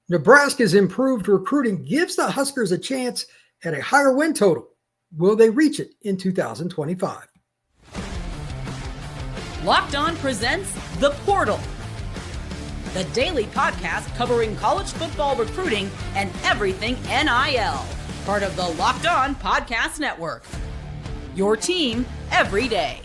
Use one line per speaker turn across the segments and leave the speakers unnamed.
Nebraska's improved recruiting gives the Huskers a chance at a higher win total. Will they reach it in 2025?
Locked On presents The Portal, the daily podcast covering college football recruiting and everything NIL. Part of the Locked On Podcast Network. Your team every day.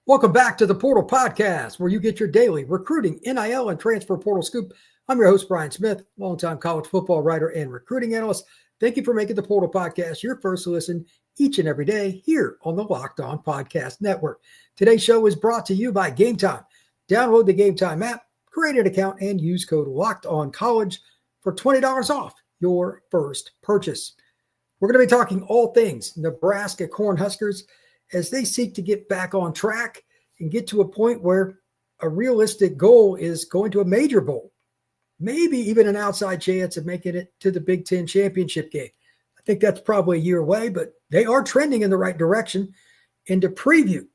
Welcome back to the Portal Podcast, where you get your daily recruiting, NIL, and transfer portal scoop. I'm your host, Brian Smith, longtime college football writer and recruiting analyst. Thank you for making the Portal Podcast your first listen each and every day here on the Locked On Podcast Network. Today's show is brought to you by Game Time. Download the Game Time app, create an account, and use code LOCKEDONCollege for $20 off your first purchase. We're going to be talking all things Nebraska Cornhuskers as they seek to get back on track and get to a point where a realistic goal is going to a major bowl, maybe even an outside chance of making it to the Big Ten championship game. I think that's probably a year away, but they are trending in the right direction. And to preview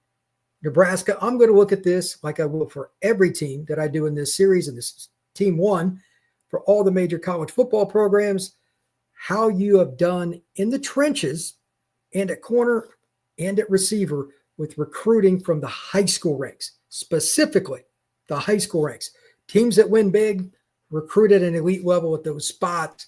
Nebraska, I'm going to look at this like I will for every team that I do in this series, and this is team one for all the major college football programs, how you have done in the trenches and at corner and at receiver with recruiting from the high school ranks, specifically the high school ranks. Teams that win big, recruit at an elite level at those spots,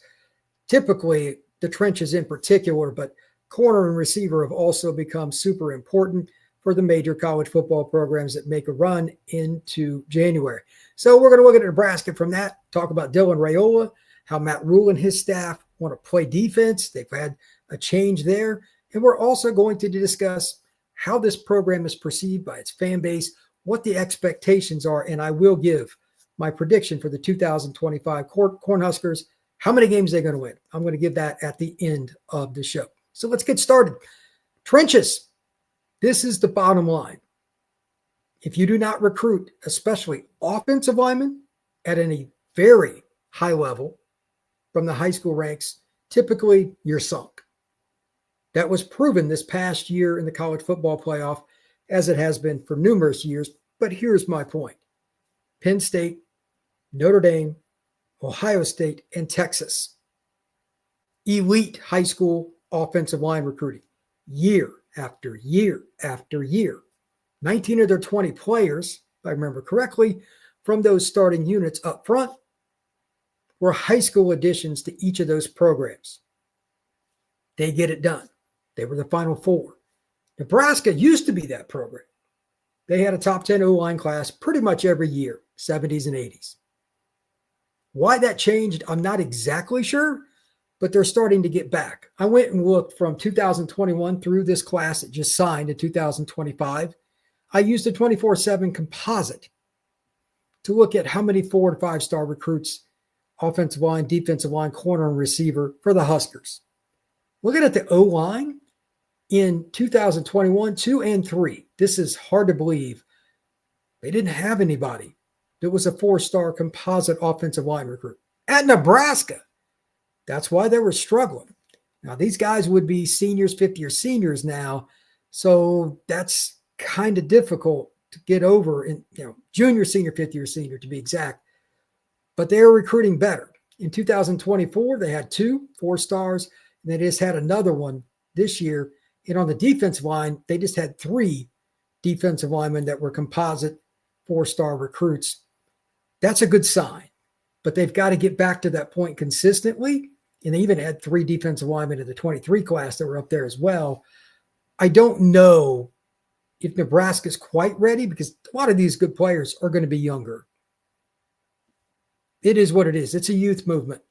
typically the trenches in particular, but corner and receiver have also become super important for the major college football programs that make a run into January. So we're going to look at Nebraska from that, talk about Dylan Raiola, how Matt Rhule and his staff want to play defense. They've had a change there. And we're also going to discuss how this program is perceived by its fan base, what the expectations are, and I will give my prediction for the 2025 Cornhuskers, how many games they're going to win. I'm going to give that at the end of the show. So let's get started. Trenches. This is the bottom line. If you do not recruit, especially offensive linemen, at a very high level from the high school ranks, typically you're sunk. That was proven this past year in the college football playoff, as it has been for numerous years. But here's my point. Penn State, Notre Dame, Ohio State, and Texas. Elite high school offensive line recruiting, year after year after year. 19 of their 20 players, if I remember correctly, from those starting units up front were high school additions to each of those programs. They get it done. They were the Final Four. Nebraska used to be that program. They had a top 10 O-line class pretty much every year, 70s and 80s. Why that changed, I'm not exactly sure, but they're starting to get back. I went and looked from 2021 through this class that just signed in 2025. I used a 24/7 composite to look at how many 4- and 5-star recruits, offensive line, defensive line, corner, and receiver for the Huskers. Looking at the O-line in 2021, 2 and 3, this is hard to believe. They didn't have anybody that was a 4-star composite offensive line recruit at Nebraska. That's why they were struggling. Now, these guys would be seniors, 50-year seniors now, so that's kind of difficult to get over in, junior, senior, 50-year senior to be exact. But they were recruiting better. In 2024, they had 2 4-stars. They just had another one this year. And on the defensive line, they just had 3 defensive linemen that were composite 4-star recruits. That's a good sign. But they've got to get back to that point consistently. And they even had 3 defensive linemen in the 23 class that were up there as well. I don't know if Nebraska's quite ready because a lot of these good players are going to be younger. It is what it is. It's a youth movement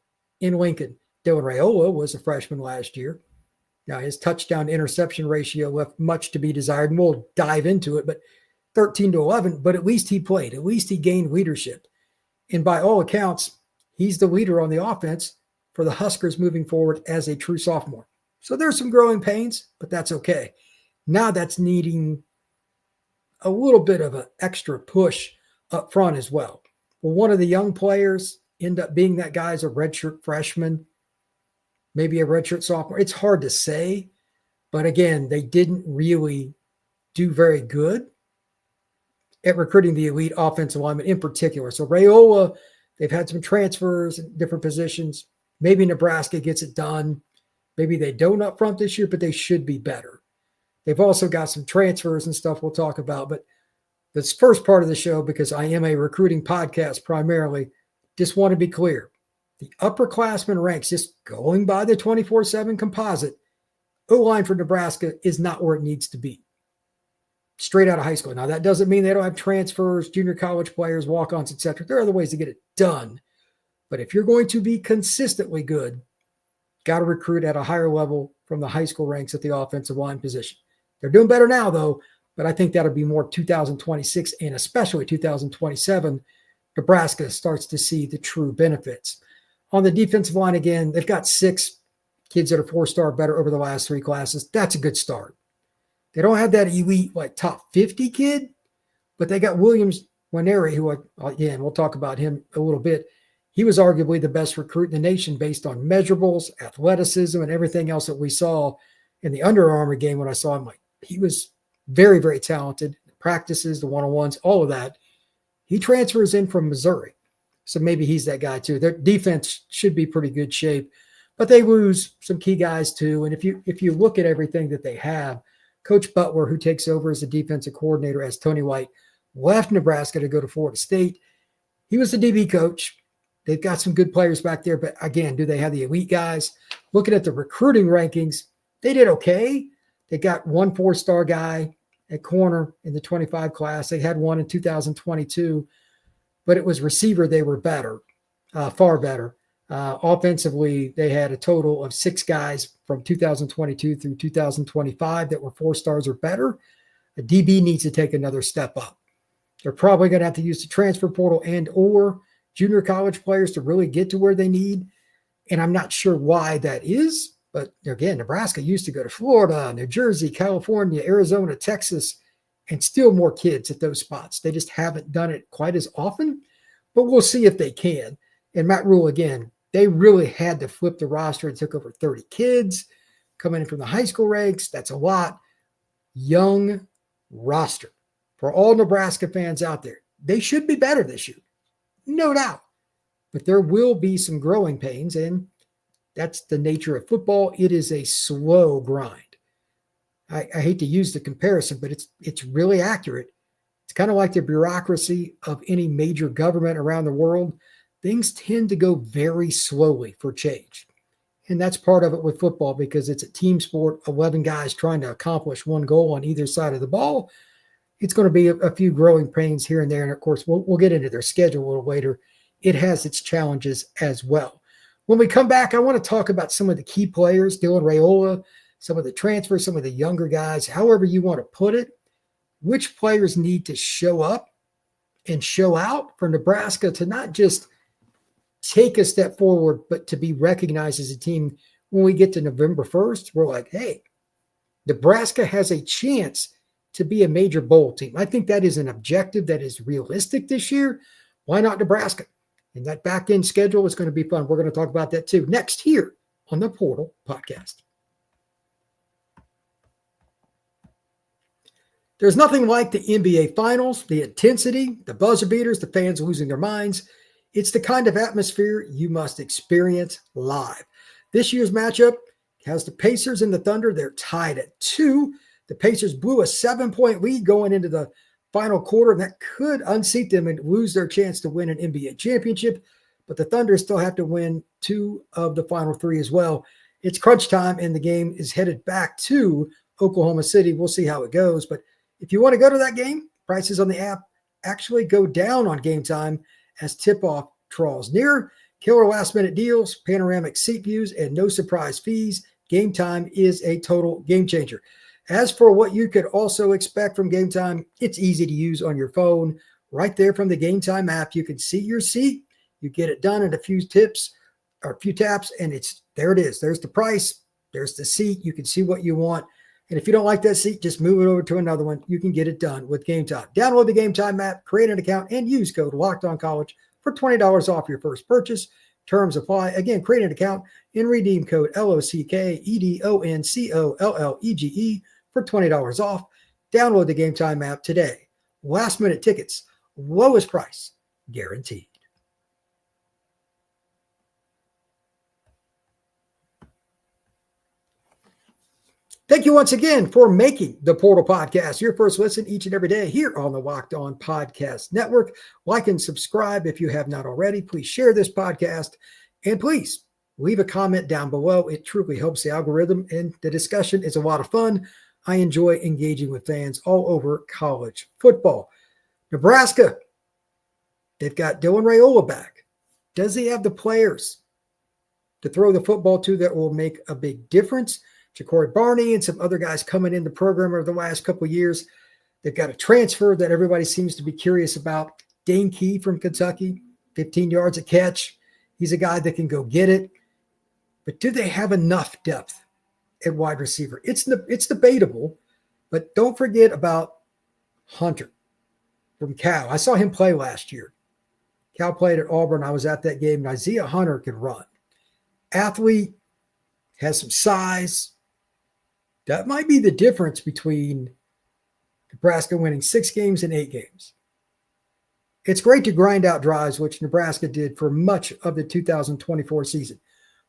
in Lincoln. Dylan Raiola was a freshman last year. Now, his touchdown interception ratio left much to be desired, and we'll dive into it, but 13-11, but at least he played. At least he gained leadership. And by all accounts, he's the leader on the offense for the Huskers moving forward as a true sophomore. So there's some growing pains, but that's okay. Now that's needing a little bit of an extra push up front as well. Well, one of the young players end up being that guy as a redshirt freshman, maybe a redshirt sophomore. It's hard to say, but again, they didn't really do very good at recruiting the elite offensive linemen in particular. So Raiola, they've had some transfers in different positions. Maybe Nebraska gets it done. Maybe they don't up front this year, but they should be better. They've also got some transfers and stuff we'll talk about. But this first part of the show, because I am a recruiting podcast primarily, just want to be clear. The upperclassmen ranks, just going by the 24/7 composite, O-line for Nebraska is not where it needs to be. Straight out of high school. Now, that doesn't mean they don't have transfers, junior college players, walk-ons, etc. There are other ways to get it done. But if you're going to be consistently good, got to recruit at a higher level from the high school ranks at the offensive line position. They're doing better now, though, but I think that'll be more 2026 and especially 2027. Nebraska starts to see the true benefits. On the defensive line, again, they've got 6 kids that are 4-star better over the last 3 classes. That's a good start. They don't have that elite, like, top 50 kid, but they got Williams Winery, who, again, we'll talk about him a little bit. He was arguably the best recruit in the nation based on measurables, athleticism, and everything else that we saw in the Under Armour game when I saw him. Like, he was very, very talented. The practices, the one-on-ones, all of that. He transfers in from Missouri, so maybe he's that guy too. Their defense should be pretty good shape, but they lose some key guys too. And if you look at everything that they have, Coach Butler, who takes over as the defensive coordinator as Tony White, left Nebraska to go to Florida State. He was the DB coach. They've got some good players back there, but again, do they have the elite guys? Looking at the recruiting rankings, they did okay. They got 1 4-star guy at corner in the 25 class. They had one in 2022, but it was receiver. They were better, far better. Offensively, they had a total of 6 guys from 2022 through 2025 that were 4 stars or better. A DB needs to take another step up. They're probably going to have to use the transfer portal and or junior college players to really get to where they need. And I'm not sure why that is. But again, Nebraska used to go to Florida, New Jersey, California, Arizona, Texas, and still more kids at those spots. They just haven't done it quite as often, but we'll see if they can. And Matt Rhule, again, they really had to flip the roster and took over 30 kids coming in from the high school ranks. That's a lot. Young roster. For all Nebraska fans out there, they should be better this year. No doubt. But there will be some growing pains, and that's the nature of football. It is a slow grind. I hate to use the comparison, but it's really accurate. It's kind of like the bureaucracy of any major government around the world. Things tend to go very slowly for change. And that's part of it with football because it's a team sport, 11 guys trying to accomplish one goal on either side of the ball. It's going to be a few growing pains here and there. And of course, we'll get into their schedule a little later. It has its challenges as well. When we come back, I want to talk about some of the key players, Dylan Raiola, some of the transfers, some of the younger guys, however you want to put it. Which players need to show up and show out for Nebraska to not just take a step forward, but to be recognized as a team when we get to November 1st. We're like, hey, Nebraska has a chance to be a major bowl team. I think that is an objective that is realistic this year. Why not Nebraska? And that back-end schedule is going to be fun. We're going to talk about that too next here on the Portal Podcast. There's nothing like the NBA Finals, the intensity, the buzzer beaters, the fans losing their minds. It's the kind of atmosphere you must experience live. This year's matchup has the Pacers and the Thunder. They're tied at 2. The Pacers blew a 7-point lead going into the final quarter, and that could unseat them and lose their chance to win an NBA championship. But the Thunder still have to win 2 of the final 3 as well. It's crunch time, and the game is headed back to Oklahoma City. We'll see how it goes. But if you want to go to that game, prices on the app actually go down on game time as tip-off draws near. Killer last-minute deals, panoramic seat views, and no surprise fees. Game time is a total game changer. As for what you could also expect from Game Time, it's easy to use on your phone. Right there from the Game Time app, you can see your seat. You get it done in a few taps, and there it is. There's the price. There's the seat. You can see what you want. And if you don't like that seat, just move it over to another one. You can get it done with Game Time. Download the Game Time app, create an account, and use code LOCKEDONCollege for $20 off your first purchase. Terms apply. Again, create an account and redeem code LOCKEDONCOLLEGE for $20 off. Download the Game Time app today. last-minute tickets, lowest price, guaranteed. Thank you once again for making the Portal Podcast your first listen each and every day here on the Locked On Podcast Network. Like and subscribe if you have not already. Please share this podcast, and please leave a comment down below. It truly helps the algorithm, and the discussion is a lot of fun. I enjoy engaging with fans all over college football. Nebraska, they've got Dylan Raiola back. Does he have the players to throw the football to that will make a big difference? Ja'Cory Barney and some other guys coming in the program over the last couple of years. They've got a transfer that everybody seems to be curious about. Dane Key from Kentucky, 15 yards a catch. He's a guy that can go get it. But do they have enough depth at wide receiver? It's debatable, but don't forget about Hunter from Cal. I saw him play last year. Cal played at Auburn. I was at that game, and Isaiah Hunter can run. Athlete, has some size. That might be the difference between Nebraska winning 6 games and 8 games. It's great to grind out drives, which Nebraska did for much of the 2024 season.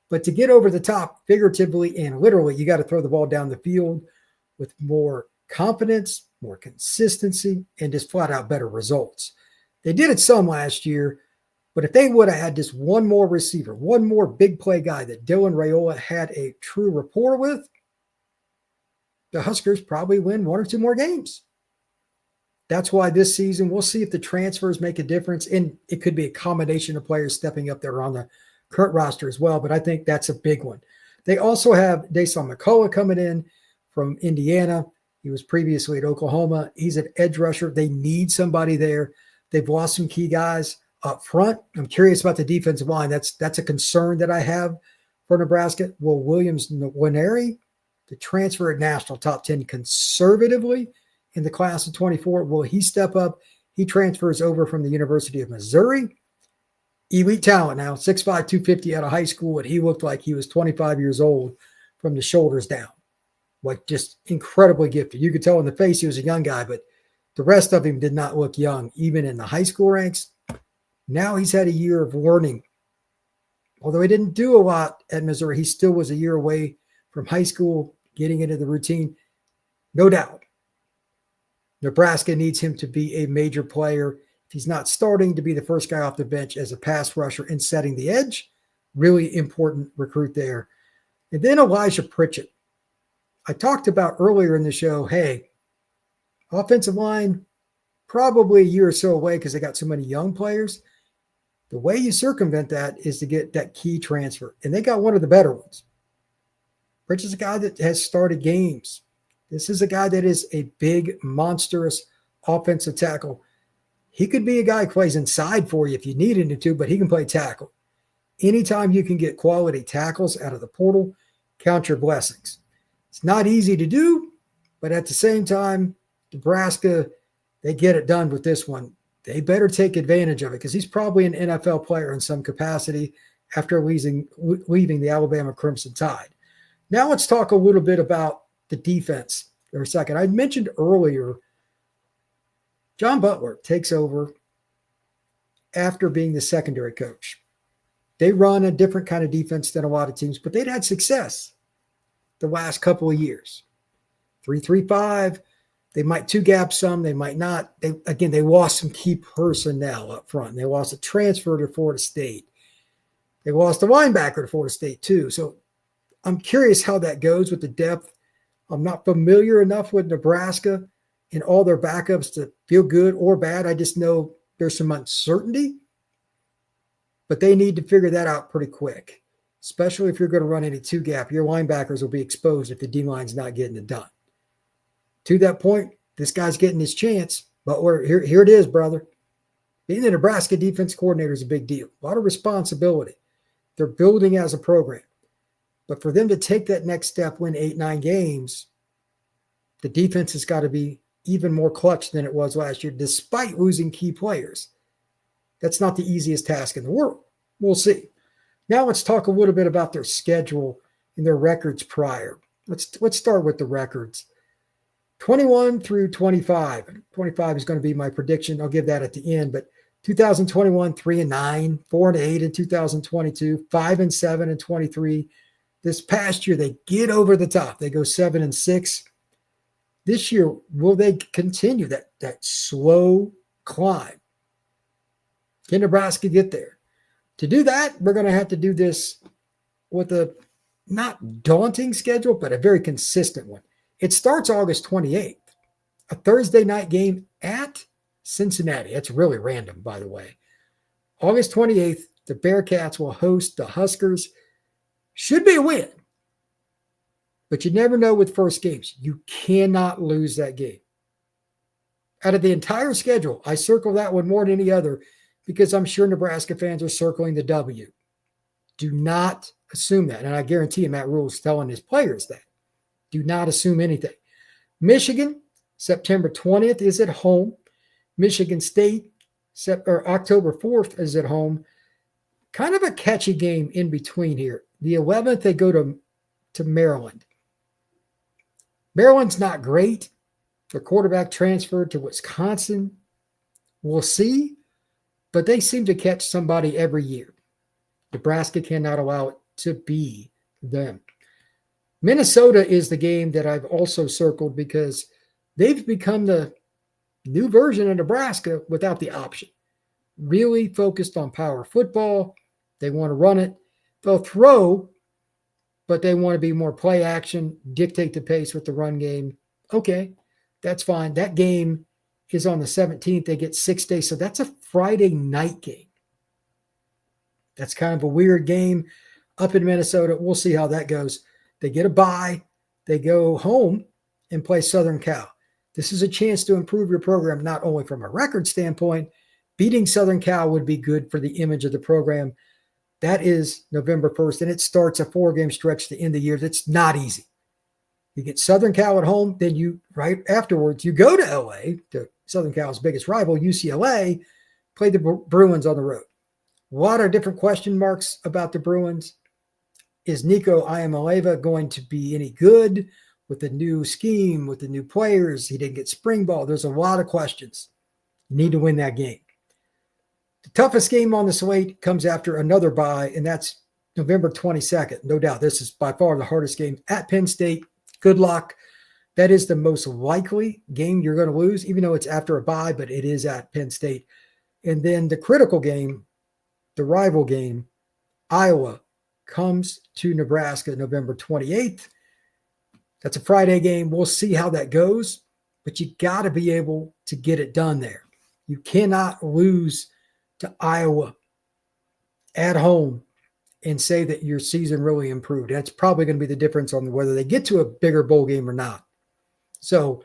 But to get over the top, figuratively and literally, you got to throw the ball down the field with more confidence, more consistency, and just flat out better results. They did it some last year, but if they would have had just one more receiver, one more big play guy that Dylan Raiola had a true rapport with, the Huskers probably win 1 or 2 more games. That's why this season, we'll see if the transfers make a difference. And it could be a combination of players stepping up there on the current roster as well. But I think that's a big one. They also have Dason McCullough coming in from Indiana. He was previously at Oklahoma. He's an edge rusher. They need somebody there. They've lost some key guys up front. I'm curious about the defensive line. That's a concern that I have for Nebraska. Will Williams-Nwaneri, the transfer at national top 10 conservatively in the class of 24, will he step up? He transfers over from the University of Missouri. Elite talent now, 6'5", 250 out of high school, and he looked like he was 25 years old from the shoulders down. Like, just incredibly gifted. You could tell in the face he was a young guy, but the rest of him did not look young, even in the high school ranks. Now he's had a year of learning. Although he didn't do a lot at Missouri, he still was a year away from high school, getting into the routine. No doubt, Nebraska needs him to be a major player. If he's not starting, to be the first guy off the bench as a pass rusher and setting the edge. Really important recruit there. And then Elijah Pritchett. I talked about earlier in the show, hey, offensive line, probably a year or so away because they got so many young players. The way you circumvent that is to get that key transfer. And they got one of the better ones. Pritchett's is a guy that has started games. This is a guy that is a big, monstrous offensive tackle. He could be a guy who plays inside for you if you needed him to, but he can play tackle. Anytime you can get quality tackles out of the portal, count your blessings. It's not easy to do, but at the same time, Nebraska, they get it done with this one. They better take advantage of it because he's probably an NFL player in some capacity after leaving the Alabama Crimson Tide. Now let's talk a little bit about the defense for a second. I mentioned earlier, John Butler takes over after being the secondary coach. They run a different kind of defense than a lot of teams, but they'd had success the last couple of years. 3-3-5. They might two-gap some. They might not. They lost some key personnel up front. They lost a transfer to Florida State. They lost a linebacker to Florida State too. So I'm curious how that goes with the depth. I'm not familiar enough with Nebraska and all their backups to feel good or bad. I just know there's some uncertainty, but they need to figure that out pretty quick, especially if you're going to run any two-gap. Your linebackers will be exposed if the D-line's not getting it done. To that point, this guy's getting his chance, but here it is, brother. Being the Nebraska defense coordinator is a big deal. A lot of responsibility. They're building as a program. But for them to take that next step, win 8-9 games, the defense has got to be even more clutch than it was last year, despite losing key players. That's not the easiest task in the world. We'll see. Now let's talk a little bit about their schedule and their records prior. Let's start with the records. 21 through 25. 25 is going to be my prediction. I'll give that at the end. But 2021, 3-9, 4-8 in 2022, 5-7 in 23. This past year, they get over the top. They go 7-6. This year, will they continue that slow climb? Can Nebraska get there? To do that, we're going to have to do this with a not daunting schedule, but a very consistent one. It starts August 28th, a Thursday night game at Cincinnati. That's really random, by the way. August 28th, the Bearcats will host the Huskers. Should be a win, but you never know with first games. You cannot lose that game. Out of the entire schedule, I circle that one more than any other because I'm sure Nebraska fans are circling the W. Do not assume that. And I guarantee you Matt Rhule is telling his players that. Do not assume anything. Michigan, September 20th is at home. Michigan State, October 4th is at home. Kind of a catchy game in between here. The 11th, they go to Maryland. Maryland's not great. Their quarterback transferred to Wisconsin. We'll see. But they seem to catch somebody every year. Nebraska cannot allow it to be them. Minnesota is the game that I've also circled because they've become the new version of Nebraska without the option. Really focused on power football. They want to run it. They'll throw, but they want to be more play action, dictate the pace with the run game. Okay, that's fine. That game is on the 17th. They get 6 days. So that's a Friday night game. That's kind of a weird game up in Minnesota. We'll see how that goes. They get a bye. They go home and play Southern Cal. This is a chance to improve your program, not only from a record standpoint. Beating Southern Cal would be good for the image of the program. That is November 1st, and it starts a 4-game stretch to end the year. That's not easy. You get Southern Cal at home, then you, right afterwards, you go to LA, to Southern Cal's biggest rival, UCLA, play the Bruins on the road. A lot of different question marks about the Bruins. Is Nico Iamaleava going to be any good with the new scheme, with the new players? He didn't get spring ball. There's a lot of questions. You need to win that game. The toughest game on the slate comes after another bye, and that's November 22nd. No doubt, this is by far the hardest game at Penn State. Good luck. That is the most likely game you're going to lose, even though it's after a bye, but it is at Penn State. And then the critical game, the rival game, Iowa, comes to Nebraska November 28th. That's a Friday game. We'll see how that goes, but you got to be able to get it done there. You cannot lose to Iowa at home and say that your season really improved. That's probably going to be the difference on whether they get to a bigger bowl game or not. So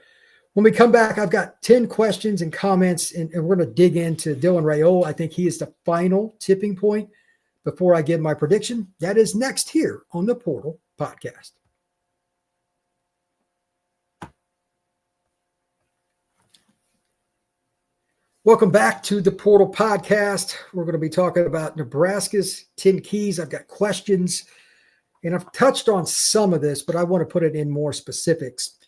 when we come back, I've got 10 questions and comments, and we're going to dig into Dylan Raiola. I think he is the final tipping point before I give my prediction. That is next here on the Portal Podcast. Welcome back to the Portal Podcast. We're going to be talking about Nebraska's 10 keys. I've got questions, and I've touched on some of this, but I want to put it in more specifics.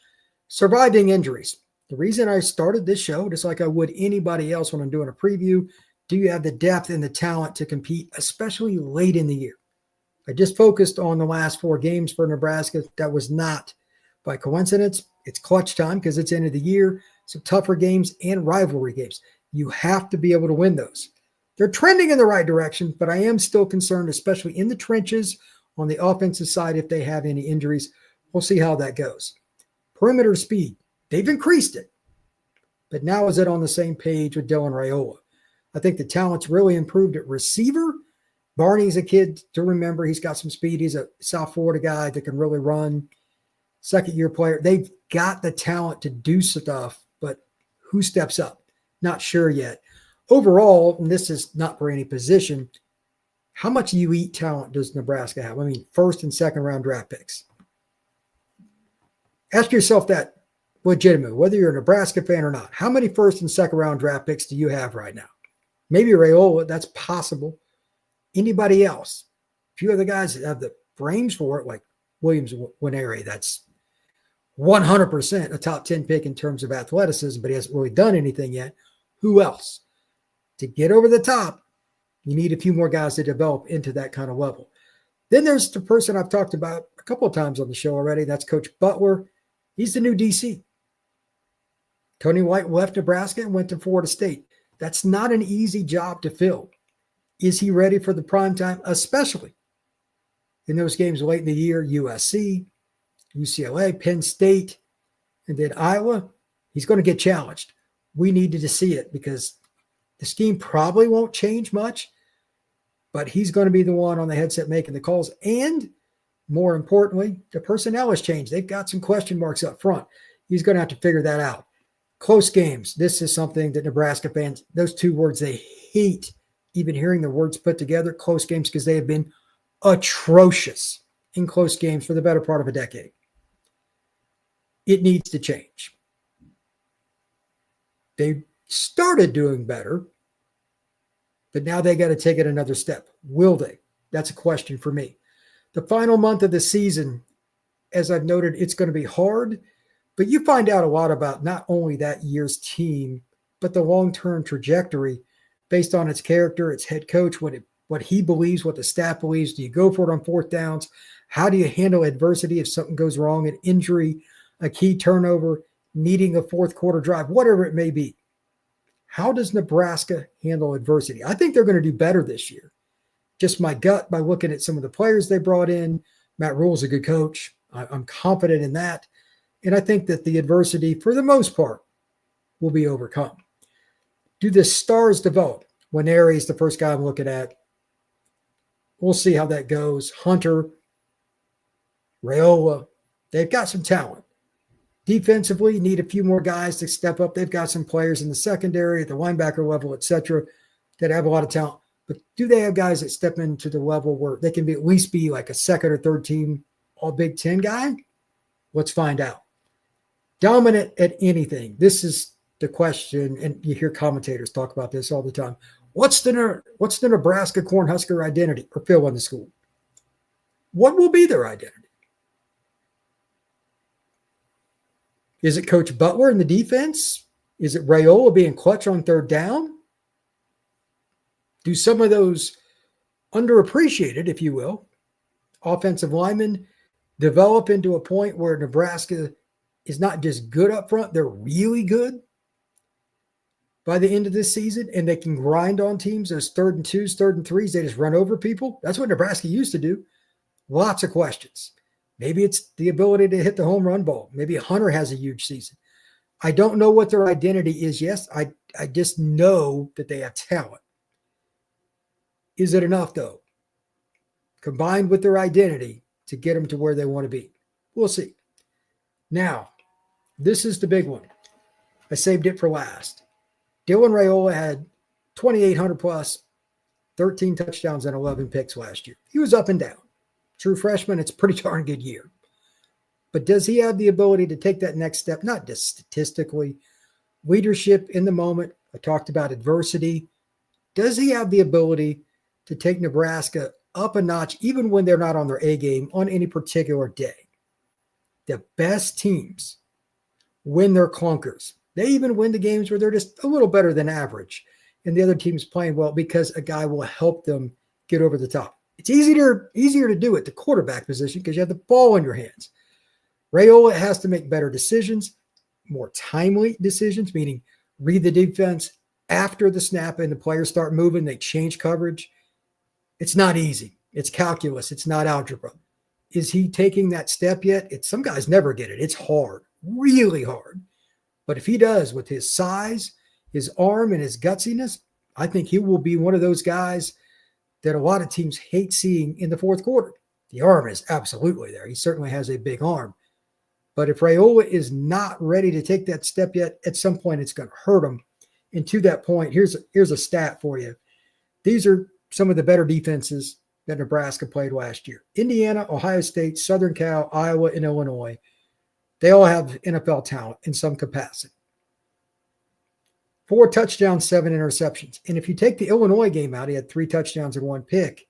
Surviving injuries. The reason I started this show, just like I would anybody else when I'm doing a preview, do you have the depth and the talent to compete, especially late in the year? I just focused on the last 4 games for Nebraska. That was not by coincidence. It's clutch time because it's end of the year. So tougher games and rivalry games. You have to be able to win those. They're trending in the right direction, but I am still concerned, especially in the trenches on the offensive side, if they have any injuries. We'll see how that goes. Perimeter speed. They've increased it. But now is it on the same page with Dylan Raiola? I think the talent's really improved at receiver. Barney's a kid to remember. He's got some speed. He's a South Florida guy that can really run. Second-year player. They've got the talent to do stuff, but who steps up? Not sure yet. Overall, and this is not for any position, how much elite talent does Nebraska have? I mean, first and second round draft picks. Ask yourself that legitimately, whether you're a Nebraska fan or not. How many first and second round draft picks do you have right now? Maybe Raiola, that's possible. Anybody else? A few other guys that have the brains for it, like Williams Winery, that's 100% a top 10 pick in terms of athleticism, but he hasn't really done anything yet. Who else? To get over the top, you need a few more guys to develop into that kind of level. Then there's the person I've talked about a couple of times on the show already. That's Coach Butler. He's the new DC. Tony White left Nebraska and went to Florida State. That's not an easy job to fill. Is he ready for the prime time, especially in those games late in the year, USC, UCLA, Penn State, and then Iowa? He's going to get challenged. We needed to see it because the scheme probably won't change much, but he's going to be the one on the headset making the calls. And more importantly, the personnel has changed. They've got some question marks up front. He's going to have to figure that out. Close games. This is something that Nebraska fans, those two words, they hate even hearing the words put together, close games, because they have been atrocious in close games for the better part of a decade. It needs to change. They started doing better, but now they got to take it another step. Will they? That's a question for me. The final month of the season, as I've noted, it's going to be hard, but you find out a lot about not only that year's team, but the long-term trajectory based on its character, its head coach, what he believes, what the staff believes. Do you go for it on fourth downs? How do you handle adversity if something goes wrong, an injury, a key turnover, needing a fourth quarter drive, whatever it may be? How does Nebraska handle adversity? I think they're going to do better this year. Just my gut by looking at some of the players they brought in. Matt Rhule's a good coach. I'm confident in that. And I think that the adversity, for the most part, will be overcome. Do the stars develop? Winery's the first guy I'm looking at. We'll see how that goes. Hunter, Raiola, they've got some talent. Defensively, you need a few more guys to step up. They've got some players in the secondary, at the linebacker level, et cetera, that have a lot of talent. But do they have guys that step into the level where they can at least be like a second or third team all Big Ten guy? Let's find out. Dominant at anything. This is the question, and you hear commentators talk about this all the time. What's the Nebraska Cornhusker identity, or fill in the school? What will be their identity? Is it Coach Butler in the defense? Is it Raiola being clutch on third down? Do some of those underappreciated, if you will, offensive linemen develop into a point where Nebraska is not just good up front, they're really good by the end of this season, and they can grind on teams, those 3rd and 2s, 3rd and 3s, they just run over people? That's what Nebraska used to do. Lots of questions. Maybe it's the ability to hit the home run ball. Maybe Hunter has a huge season. I don't know what their identity is. Yes, I just know that they have talent. Is it enough, though, combined with their identity, to get them to where they want to be? We'll see. Now, this is the big one. I saved it for last. Dylan Raiola had 2,800 plus, 13 touchdowns and 11 picks last year. He was up and down. True freshman, it's a pretty darn good year. But does he have the ability to take that next step? Not just statistically. Leadership in the moment. I talked about adversity. Does he have the ability to take Nebraska up a notch, even when they're not on their A game on any particular day? The best teams win their clunkers. They even win the games where they're just a little better than average, and the other team's playing well because a guy will help them get over the top. It's easier to do at the quarterback position because you have the ball in your hands. Raiola has to make better decisions, more timely decisions, meaning read the defense after the snap and the players start moving, they change coverage. It's not easy. It's calculus. It's not algebra. Is he taking that step yet? Some guys never get it. It's hard, really hard. But if he does, with his size, his arm, and his gutsiness, I think he will be one of those guys that a lot of teams hate seeing in the fourth quarter. The arm is absolutely there. He certainly has a big arm. But if Raiola is not ready to take that step yet, at some point it's going to hurt him. And to that point, here's a stat for you. These are some of the better defenses that Nebraska played last year. Indiana, Ohio State, Southern Cal, Iowa, and Illinois. They all have NFL talent in some capacity. 4 touchdowns, 7 interceptions. And if you take the Illinois game out, he had 3 touchdowns and 1 pick.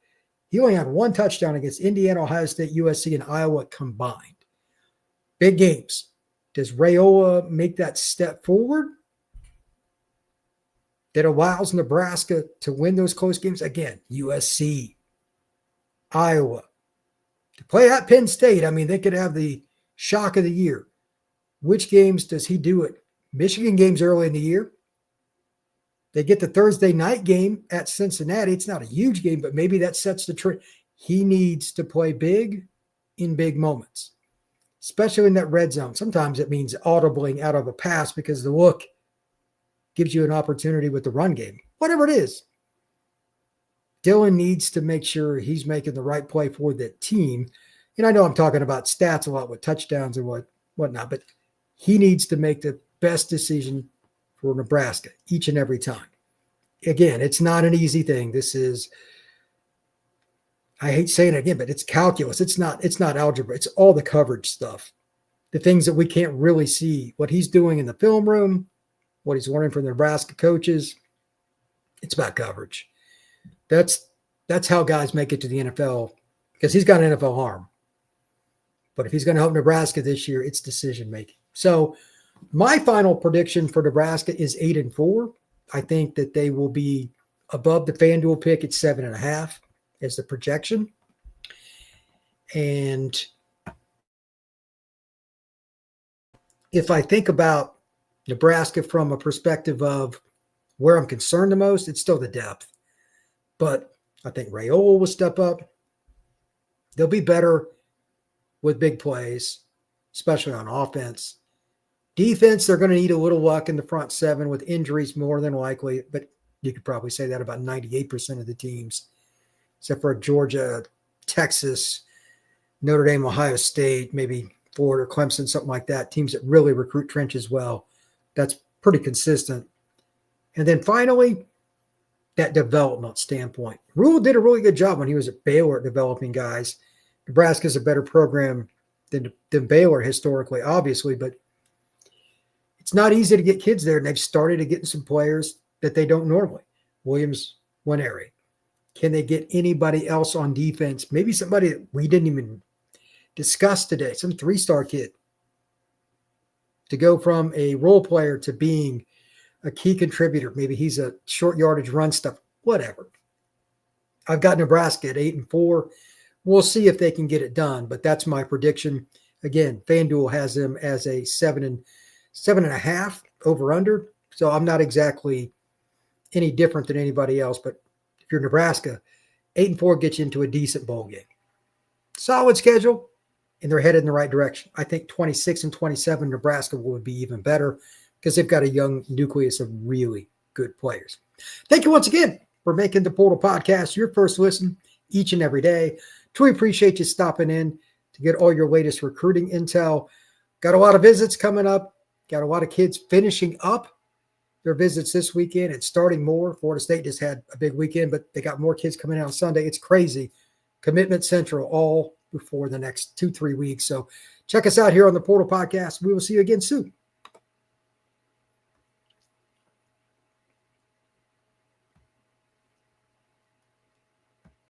He only had 1 touchdown against Indiana, Ohio State, USC, and Iowa combined. Big games. Does Raiola make that step forward that allows Nebraska to win those close games? Again, USC, Iowa. To play at Penn State, I mean, they could have the shock of the year. Which games does he do it? Michigan games early in the year. They get the Thursday night game at Cincinnati. It's not a huge game, but maybe that sets the trend. He needs to play big in big moments, especially in that red zone. Sometimes it means audibling out of a pass because the look gives you an opportunity with the run game. Whatever it is, Dylan needs to make sure he's making the right play for the team. And I know I'm talking about stats a lot with touchdowns and whatnot, but he needs to make the best decision for Nebraska each and every time. Again, it's not an easy thing. This is, I hate saying it again, but it's calculus. It's not algebra. It's all the coverage stuff. The things that we can't really see, what he's doing in the film room, what he's learning from the Nebraska coaches. It's about coverage. That's how guys make it to the NFL, because he's got an NFL arm. But if he's going to help Nebraska this year, it's decision making. So my final prediction for Nebraska is 8-4. I think that they will be above the FanDuel pick at 7.5 as the projection. And if I think about Nebraska from a perspective of where I'm concerned the most, it's still the depth. But I think Rhule will step up. They'll be better with big plays, especially on offense. Defense, they're going to need a little luck in the front seven with injuries more than likely, but you could probably say that about 98% of the teams, except for Georgia, Texas, Notre Dame, Ohio State, maybe Florida, Clemson, something like that, teams that really recruit trenches well. That's pretty consistent. And then finally, that development standpoint. Rhule did a really good job when he was at Baylor at developing guys. Nebraska's a better program than Baylor historically, obviously, but it's not easy to get kids there, and they've started to get some players that they don't normally. Williams, Winery. Can they get anybody else on defense? Maybe somebody that we didn't even discuss today, some 3-star kid, to go from a role player to being a key contributor. Maybe he's a short yardage run stuff, whatever. I've got Nebraska at 8-4. We'll see if they can get it done, but that's my prediction. Again, FanDuel has them as a 7.5 over under. So I'm not exactly any different than anybody else, but if you're Nebraska, 8-4 gets you into a decent bowl game. Solid schedule, and they're headed in the right direction. I think 26-27, Nebraska would be even better because they've got a young nucleus of really good players. Thank you once again for making the Portal Podcast your first listen each and every day. Truly appreciate you stopping in to get all your latest recruiting intel. Got a lot of visits coming up. Got a lot of kids finishing up their visits this weekend and starting more. Florida State just had a big weekend, but they got more kids coming out on Sunday. It's crazy. Commitment Central all before the next 2-3 weeks. So check us out here on the Portal Podcast. We will see you again soon.